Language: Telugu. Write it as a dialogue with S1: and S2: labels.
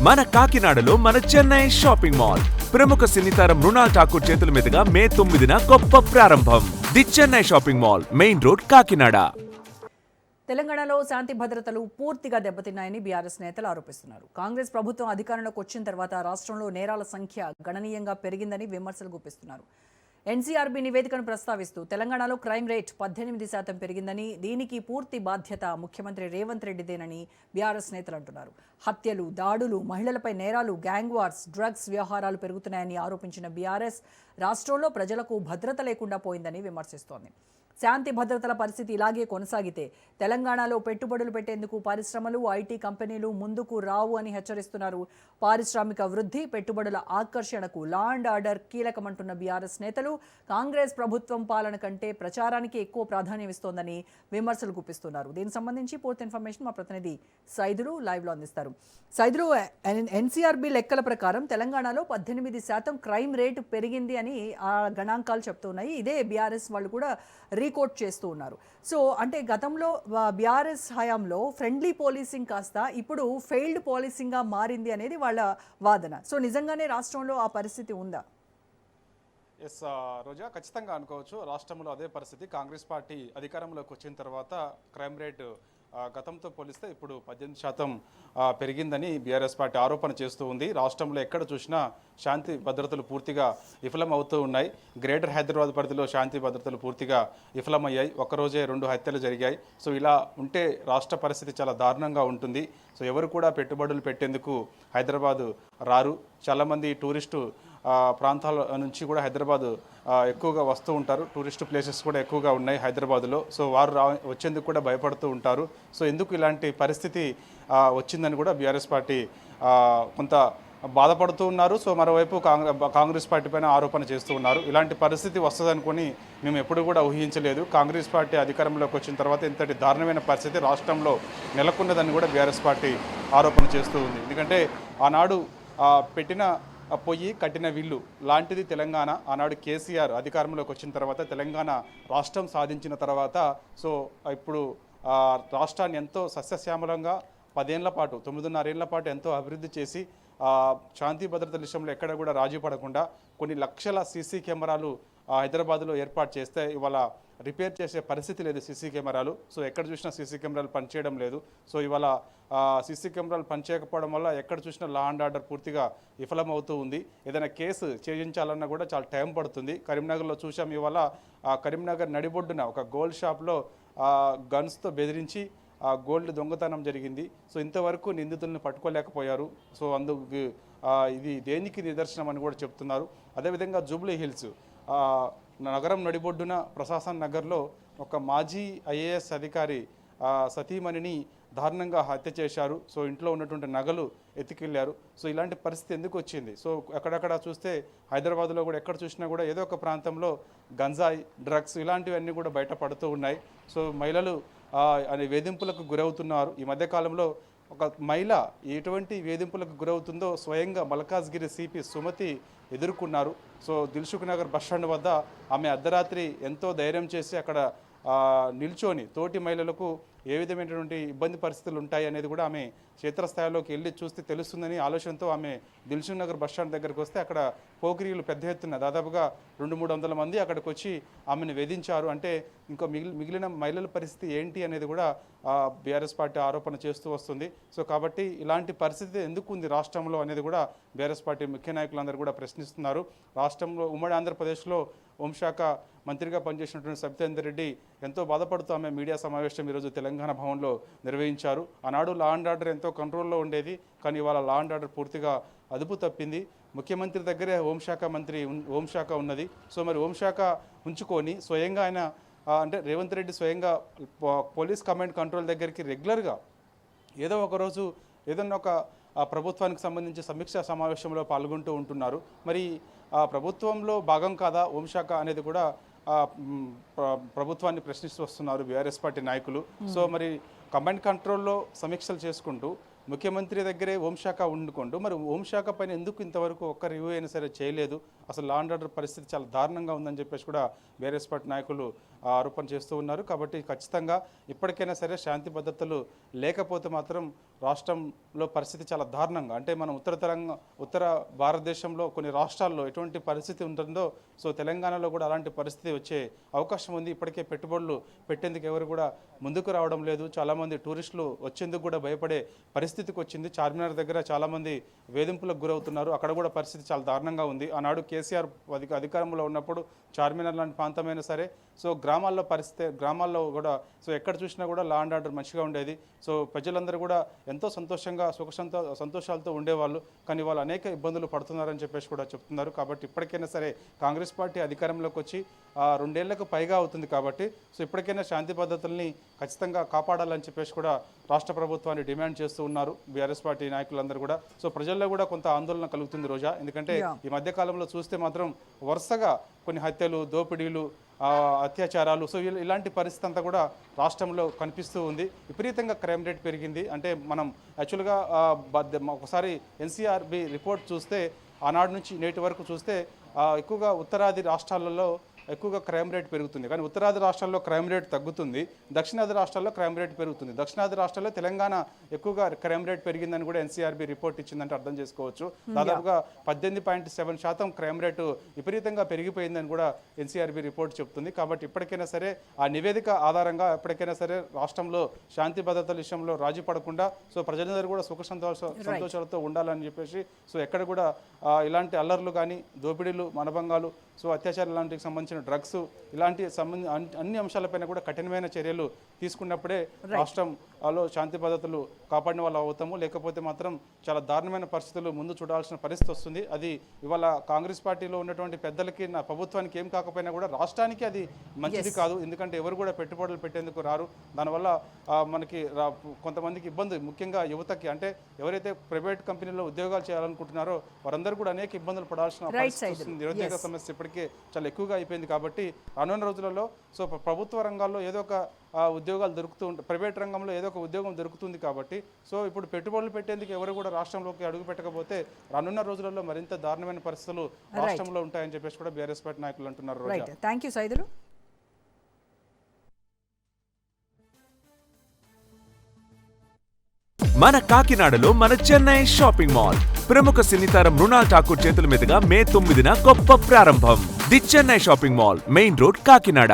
S1: మన కాకినాడలో మన చెన్నై షాపింగ్ మాల్ ప్రముఖ సినీ తారం మృణాల్ ఠాకూర్ చేతుల మీదుగా మే 9న గొప్ప ప్రారంభం. The Chennai shopping mall, main road, Kakinada.
S2: తెలంగాణలో శాంతి భద్రతలు పూర్తిగా దెబ్బతిన్నాయని బీఆర్ఎస్ నేతలు ఆరోపిస్తున్నారు. కాంగ్రెస్ ప్రభుత్వం అధికారంలోకి వచ్చిన తర్వాత రాష్ట్రంలో నేరాల సంఖ్య గణనీయంగా పెరిగిందని విమర్శలు గుప్పిస్తున్నారు. ఎన్సీఆర్బీ నివేదికను ప్రస్తావిస్తూ తెలంగాణలో క్రైమ్ రేట్ 18% పెరిగిందని, దీనికి పూర్తి బాధ్యత ముఖ్యమంత్రి రేవంత్ రెడ్డిదేనని బీఆర్ఎస్ నేతలు అంటున్నారు. హత్యలు, దాడులు, మహిళలపై నేరాలు, గ్యాంగ్ వార్స్, డ్రగ్స్ వ్యవహారాలు పెరుగుతున్నాయని ఆరోపించిన బీఆర్ఎస్ రాష్ట్రంలో ప్రజలకు భద్రత లేకుండా పోయిందని విమర్శిస్తోంది. శాంతి భద్రతల పరిస్థితి ఇలాగే కొనసాగితే తెలంగాణలో పెట్టుబడులు పెట్టేందుకు పరిశ్రమలు, ఐటీ కంపెనీలు ముందుకు రావు అని హెచ్చరిస్తున్నారు. పారిశ్రామిక వృద్ధి, పెట్టుబడుల ఆకర్షణకు లా అండ్ ఆర్డర్ కీలకమంటున్న బీఆర్ఎస్ నేతలు కాంగ్రెస్ ప్రభుత్వం పాలన కంటే ప్రచారానికి ఎక్కువ ప్రాధాన్యం ఇస్తోందని విమర్శలు గుప్పిస్తున్నారు. దీనికి సంబంధించి పూర్తి ఇన్ఫర్మేషన్ మా ప్రతినిధి సైదులు లైవ్లో అందిస్తారు. సైదులు, ఎన్సీఆర్బీ లెక్కల ప్రకారం తెలంగాణలో 18% క్రైమ్ రేటు పెరిగింది అని ఆ గణాంకాలు చెప్తున్నాయి. ఇదే బీఆర్ఎస్ వాళ్ళు కూడా రీకోట్ చేస్తూ ఉన్నారు. సో అంటే గతంలో బీఆర్ఎస్ హయాంలో ఫ్రెండ్లీ పోలీసింగ్ కాస్త ఇప్పుడు ఫెయిల్డ్ పోలీసింగ్గా మారింది అనేది వాళ్ళ వాదన. సో నిజంగానే రాష్ట్రంలో ఆ పరిస్థితి ఉందా?
S3: ఎస్ రోజా, ఖచ్చితంగా అనుకోవచ్చు. రాష్ట్రంలో అదే పరిస్థితి. కాంగ్రెస్ పార్టీ అధికారంలోకి వచ్చిన తర్వాత క్రైమ్ రేట్ గతంతో పోలిస్తే ఇప్పుడు 18% పెరిగిందని బీఆర్ఎస్ పార్టీ ఆరోపణ చేస్తూ ఉంది. రాష్ట్రంలో ఎక్కడ చూసినా శాంతి భద్రతలు పూర్తిగా విఫలమవుతూ ఉన్నాయి. గ్రేటర్ హైదరాబాద్ పరిధిలో శాంతి భద్రతలు పూర్తిగా విఫలమయ్యాయి. ఒక్కరోజే 2 హత్యలు జరిగాయి. సో ఇలా ఉంటే రాష్ట్ర పరిస్థితి చాలా దారుణంగా ఉంటుంది. సో ఎవరు కూడా పెట్టుబడులు పెట్టేందుకు హైదరాబాదు రారు. చాలామంది టూరిస్టు ప్రాంతాల నుంచి కూడా హైదరాబాద్ ఎక్కువగా వస్తూ ఉంటారు. టూరిస్ట్ ప్లేసెస్ కూడా ఎక్కువగా ఉన్నాయి హైదరాబాద్లో. సో వారు వచ్చేందుకు కూడా భయపడుతూ ఉంటారు. సో ఎందుకు ఇలాంటి పరిస్థితి వచ్చిందని కూడా బీఆర్ఎస్ పార్టీ కొంత బాధపడుతూ ఉన్నారు. సో మరోవైపు కాంగ్రెస్ పార్టీ పైన ఆరోపణ చేస్తూ ఉన్నారు. ఇలాంటి పరిస్థితి వస్తుందనుకొని మేము ఎప్పుడు కూడా ఊహించలేదు. కాంగ్రెస్ పార్టీ అధికారంలోకి వచ్చిన తర్వాత ఇంతటి దారుణమైన పరిస్థితి రాష్ట్రంలో నెలకొన్నదని కూడా బీఆర్ఎస్ పార్టీ ఆరోపణ చేస్తూ ఉంది. ఎందుకంటే ఆనాడు పెట్టిన పొయ్యి కట్టిన విల్లు లాంటిది తెలంగాణ. ఆనాడు కేసీఆర్ అధికారంలోకి వచ్చిన తర్వాత తెలంగాణ రాష్ట్రం సాధించిన తర్వాత సో ఇప్పుడు రాష్ట్రాన్ని ఎంతో సస్యశ్యామలంగా 10 ఏళ్ల పాటు 9.5 ఏళ్ల పాటు ఎంతో అభివృద్ధి చేసి శాంతి భద్రతల విషయంలో ఎక్కడ కూడా రాజీ పడకుండా కొన్ని లక్షల సీసీ కెమెరాలు హైదరాబాద్లో ఏర్పాటు చేస్తే ఇవాళ రిపేర్ చేసే పరిస్థితి లేదు సీసీ కెమెరాలు. సో ఎక్కడ చూసినా సీసీ కెమెరాలు పనిచేయడం లేదు. సో ఇవాళ సీసీ కెమెరాలు పనిచేయకపోవడం వల్ల ఎక్కడ చూసినా లా అండ్ ఆర్డర్ పూర్తిగా విఫలమవుతూ ఉంది. ఏదైనా కేసు చేయించాలన్నా కూడా చాలా టైం పడుతుంది. కరీంనగర్లో చూసాం. ఇవాళ కరీంనగర్ నడిబొడ్డున ఒక గోల్డ్ షాప్లో గన్స్తో బెదిరించి గోల్డ్ దొంగతనం జరిగింది. సో ఇంతవరకు నిందితులను పట్టుకోలేకపోయారు. సో అందుకు ఇది దేనికి నిదర్శనం అని కూడా చెప్తున్నారు. అదేవిధంగా జూబ్లీ హిల్స్ నగరం నడిబొడ్డున ప్రశాసన్ నగర్లో ఒక మాజీ ఐఏఎస్ అధికారి సతీమణిని దారుణంగా హత్య చేశారు. సో ఇంట్లో ఉన్నటువంటి నగలు ఎత్తుకెళ్లారు. సో ఇలాంటి పరిస్థితి ఎందుకు వచ్చింది? సో అక్కడక్కడ చూస్తే హైదరాబాద్లో కూడా ఎక్కడ చూసినా కూడా ఏదో ఒక ప్రాంతంలో గంజాయి, డ్రగ్స్ ఇలాంటివన్నీ కూడా బయటపడుతూ ఉన్నాయి. సో మహిళలు అనే వేధింపులకు గురవుతున్నారు. ఈ మధ్యకాలంలో ఒక మహిళ ఎటువంటి వేధింపులకు గురవుతుందో స్వయంగా మల్కాజ్గిరి సిపి సుమతి ఎదుర్కొన్నారు. సో దిల్సుఖ్ నగర్ బస్టాండ్ వద్ద ఆమె అర్ధరాత్రి ఎంతో ధైర్యం చేసి అక్కడ నిల్చొని తోటి మహిళలకు ఏ విధమైనటువంటి ఇబ్బంది పరిస్థితులు ఉంటాయి అనేది కూడా ఆమె క్షేత్రస్థాయిలోకి వెళ్ళి చూస్తే తెలుస్తుందని ఆలోచనతో ఆమె దిల్సుఖ్ నగర్ బస్టాండ్ దగ్గరకు వస్తే అక్కడ పోకిరీలు పెద్ద ఎత్తున దాదాపుగా 200-300 మంది అక్కడికి వచ్చి ఆమెను వేధించారు. అంటే ఇంకో మిగిలిన మహిళల పరిస్థితి ఏంటి అనేది కూడా బీఆర్ఎస్ పార్టీ ఆరోపణ చేస్తూ వస్తుంది. సో కాబట్టి ఇలాంటి పరిస్థితి ఎందుకు ఉంది రాష్ట్రంలో అనేది కూడా బీఆర్ఎస్ పార్టీ ముఖ్య నాయకులందరూ కూడా ప్రశ్నిస్తున్నారు. రాష్ట్రంలో ఉమ్మడి ఆంధ్రప్రదేశ్లో హోంశాఖ మంత్రిగా పనిచేసినటువంటి సబితేందర్ రెడ్డి ఎంతో బాధపడుతూ ఆమె మీడియా సమావేశం ఈరోజు తెలంగాణ భవన్లో నిర్వహించారు. ఆనాడు లా అండ్ ఆర్డర్ ఎంతో కంట్రోల్లో ఉండేది, కానీ ఇవాళ లా అండ్ ఆర్డర్ పూర్తిగా అదుపు తప్పింది. ముఖ్యమంత్రి దగ్గరే హోంశాఖ ఉన్నది. సో మరి హోంశాఖ ఉంచుకొని స్వయంగా ఆయన అంటే రేవంత్ రెడ్డి స్వయంగా పోలీస్ కమాండ్ కంట్రోల్ దగ్గరికి రెగ్యులర్గా ఏదో ఒకరోజు ఏదన్నా ఒక ప్రభుత్వానికి సంబంధించి సమీక్షా సమావేశంలో పాల్గొంటూ ఉంటున్నారు. మరి ప్రభుత్వంలో భాగం కాదా హోంశాఖ అనేది కూడా ప్రభుత్వాన్ని ప్రశ్నిస్తూ వస్తున్నారు బీఆర్ఎస్ పార్టీ నాయకులు. సో మరి కమాండ్ కంట్రోల్లో సమీక్షలు చేసుకుంటూ ముఖ్యమంత్రి దగ్గరే హోంశాఖ ఉండుకుంటూ మరి హోంశాఖ పైన ఎందుకు ఇంతవరకు ఒక్క రివ్యూ అయినా సరే చేయలేదు? అసలు లా అండ్ ఆర్డర్ పరిస్థితి చాలా దారుణంగా ఉందని చెప్పేసి కూడా బీఆర్ఎస్ పార్టీ నాయకులు ఆరోపణ చేస్తూ ఉన్నారు. కాబట్టి ఖచ్చితంగా ఇప్పటికైనా సరే శాంతి భద్రతలు లేకపోతే మాత్రం రాష్ట్రంలో పరిస్థితి చాలా దారుణంగా, అంటే మనం ఉత్తర భారతదేశంలో కొన్ని రాష్ట్రాల్లో ఎటువంటి పరిస్థితి ఉంటుందో సో తెలంగాణలో కూడా అలాంటి పరిస్థితి వచ్చే అవకాశం ఉంది. ఇప్పటికే పెట్టుబడులు పెట్టేందుకు ఎవరు కూడా ముందుకు రావడం లేదు. చాలామంది టూరిస్టులు వచ్చేందుకు కూడా భయపడే పరిస్థితికి వచ్చింది. చార్మినార్ దగ్గర చాలామంది వేధింపులకు గురవుతున్నారు. అక్కడ కూడా పరిస్థితి చాలా దారుణంగా ఉంది. ఆనాడు కేసీఆర్ అధికారంలో ఉన్నప్పుడు చార్మినార్ లాంటి ప్రాంతమైనా సరే సో గ్రామాల్లో కూడా సో ఎక్కడ చూసినా కూడా లా అండ్ ఆర్డర్ మంచిగా ఉండేది. సో ప్రజలందరూ కూడా ఎంతో సంతోషంగా సంతోషాలతో ఉండేవాళ్ళు. కానీ వాళ్ళు అనేక ఇబ్బందులు పడుతున్నారని చెప్పేసి కూడా చెప్తున్నారు. కాబట్టి ఇప్పటికైనా సరే కాంగ్రెస్ పార్టీ అధికారంలోకి వచ్చి 2 ఏళ్లకు పైగా అవుతుంది. కాబట్టి సో ఇప్పటికైనా శాంతి భద్రతల్ని ఖచ్చితంగా కాపాడాలని చెప్పేసి కూడా రాష్ట్ర ప్రభుత్వాన్ని డిమాండ్ చేస్తూ ఉన్నారు బీఆర్ఎస్ పార్టీ నాయకులందరూ కూడా. సో ప్రజల్లో కూడా కొంత ఆందోళన కలుగుతుంది రోజా. ఎందుకంటే ఈ మధ్య కాలంలో చూస్తే మాత్రం వరుసగా కొన్ని హత్యలు, దోపిడీలు, అత్యాచారాలు సో ఇలాంటి పరిస్థితి అంతా కూడా రాష్ట్రంలో కనిపిస్తూ ఉంది. విపరీతంగా క్రైమ్ రేట్ పెరిగింది. అంటే మనం యాక్చువల్గా ఒకసారి ఎన్సీఆర్బీ రిపోర్ట్ చూస్తే ఆనాడు నుంచి నేటి వరకు చూస్తే ఎక్కువగా ఉత్తరాది రాష్ట్రాలలో ఎక్కువగా క్రైమ్ రేట్ పెరుగుతుంది. కానీ ఉత్తరాది రాష్ట్రాల్లో క్రైమ్ రేట్ తగ్గుతుంది, దక్షిణాది రాష్ట్రాల్లో క్రైమ్ రేట్ పెరుగుతుంది. దక్షిణాది రాష్ట్రాల్లో తెలంగాణ ఎక్కువగా క్రైమ్ రేట్ పెరిగిందని కూడా ఎన్సీఆర్బీ రిపోర్ట్ ఇచ్చిందంటే అర్థం చేసుకోవచ్చు. దాదాపుగా 18.7% క్రైమ్ రేటు విపరీతంగా పెరిగిపోయిందని కూడా ఎన్సీఆర్బీ రిపోర్ట్ చెప్తుంది. కాబట్టి ఇప్పటికైనా సరే ఆ నివేదిక ఆధారంగా ఎప్పటికైనా సరే రాష్ట్రంలో శాంతి భద్రతల విషయంలో రాజీ పడకుండా సో ప్రజలందరూ కూడా సంతోషాలతో ఉండాలని చెప్పేసి సో ఎక్కడ కూడా ఇలాంటి అల్లర్లు కానీ, దోపిడీలు, మనభంగాలు, సో అత్యాచారాలు లాంటికి సంబంధించిన డ్రగ్స్ ఇలాంటి అన్ని అంశాలపైన కూడా కఠినమైన చర్యలు తీసుకున్నప్పుడే రాష్ట్రంలో శాంతి భద్రతలు కాపాడిన వాళ్ళు అవుతాము. లేకపోతే మాత్రం చాలా దారుణమైన పరిస్థితులు ముందు చూడాల్సిన పరిస్థితి వస్తుంది. అది ఇవాళ కాంగ్రెస్ పార్టీలో ఉన్నటువంటి పెద్దలకి, నా ప్రభుత్వానికి ఏం కాకపోయినా కూడా రాష్ట్రానికి అది మంచిది కాదు. ఎందుకంటే ఎవరు కూడా పెట్టుబడులు పెట్టేందుకు రారు. దానివల్ల మనకి కొంతమందికి ఇబ్బంది, ముఖ్యంగా యువతకి, అంటే ఎవరైతే ప్రైవేట్ కంపెనీలో ఉద్యోగాలు చేయాలనుకుంటున్నారో వారందరూ కూడా అనేక ఇబ్బందులు పడాల్సిన పరిస్థితి వస్తుంది. నిరుద్యోగ సమస్య ఇప్పటికే చాలా ఎక్కువగా అయిపోయింది. కాబట్టి రానున్న రోజులలో సో ప్రభుత్వ రంగాల్లో ఏదో ఒక ఉద్యోగాలు దొరుకుతూ ఉంటాయి, ప్రైవేట్ రంగంలో ఏదో ఒక ఉద్యోగం దొరుకుతుంది. కాబట్టి సో ఇప్పుడు పెట్టుబడులు పెట్టేందుకు ఎవరు కూడా రాష్ట్రంలోకి అడుగు పెట్టకపోతే రానున్న రోజులలో మరింత దారుణమైన పరిస్థితులు రాష్ట్రంలో ఉంటాయని చెప్పేసి కూడా బీఆర్ఎస్ పార్టీ నాయకులు అంటున్నారు.
S2: Thank you Saidulu.
S1: మన కాకినాడలో మన చెన్నై షాపింగ్ మాల్ ప్రముఖ సినీతారం మృణాల్ ఠాకూర్ చేతుల మీదుగా మే 9న గొప్ప ప్రారంభం. The Chennai shopping mall, main road, Kakinada.